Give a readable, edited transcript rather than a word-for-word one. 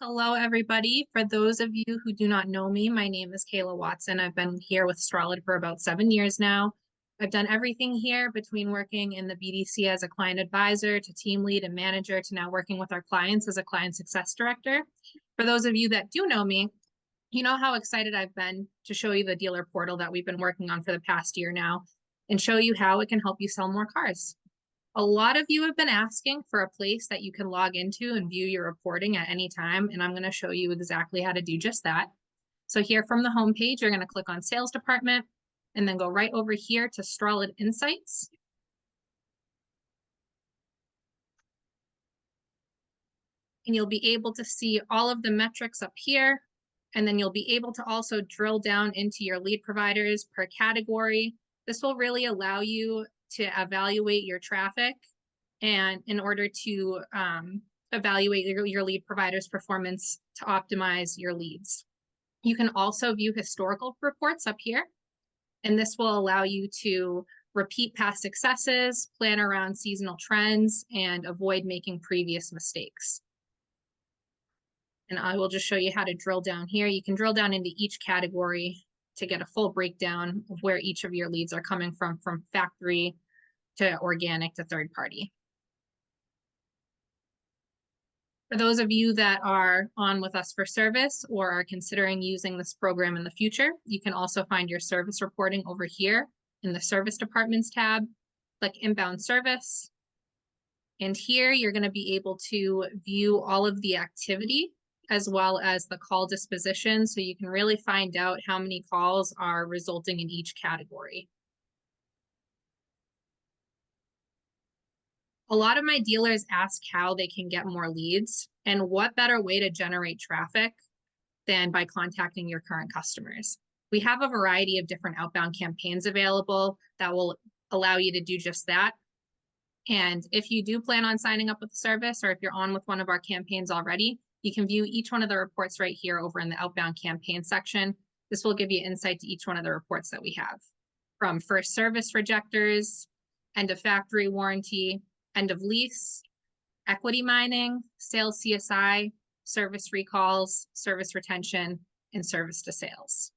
Hello, everybody. For those of you who do not know me, my name is Kayla Watson. I've been here with Strolid for about 7 years now. I've done everything here between working in the BDC as a client advisor to team lead and manager to now working with our clients as a client success director. For those of you that do know me, you know how excited I've been to show you the dealer portal that we've been working on for the past year now and show you how it can help you sell more cars. A lot of you have been asking for a place that you can log into and view your reporting at any time, and I'm going to show you exactly how to do just that. So here from the home page, you're going to click on Sales Department and then go right over here to Strolid Insights. And you'll be able to see all of the metrics up here. And then you'll be able to also drill down into your lead providers per category. This will really allow you to evaluate your traffic and in order to evaluate your lead provider's performance to optimize your leads. You can also view historical reports up here, and this will allow you to repeat past successes, plan around seasonal trends, and avoid making previous mistakes. And I will just show you how to drill down here. You can drill down into each category to get a full breakdown of where each of your leads are coming from factory to organic to third party. For those of you that are on with us for service or are considering using this program in the future, you can also find your service reporting over here in the service departments tab. Click inbound service. And here you're going to be able to view all of the activity as well as the call disposition. So you can really find out how many calls are resulting in each category. A lot of my dealers ask how they can get more leads, and what better way to generate traffic than by contacting your current customers. We have a variety of different outbound campaigns available that will allow you to do just that. And if you do plan on signing up with the service, or if you're on with one of our campaigns already, you can view each one of the reports right here over in the outbound campaign section. This will give you insight to each one of the reports that we have, from first service rejectors, end of factory warranty, end of lease, equity mining, sales CSI, service recalls, service retention, and service to sales.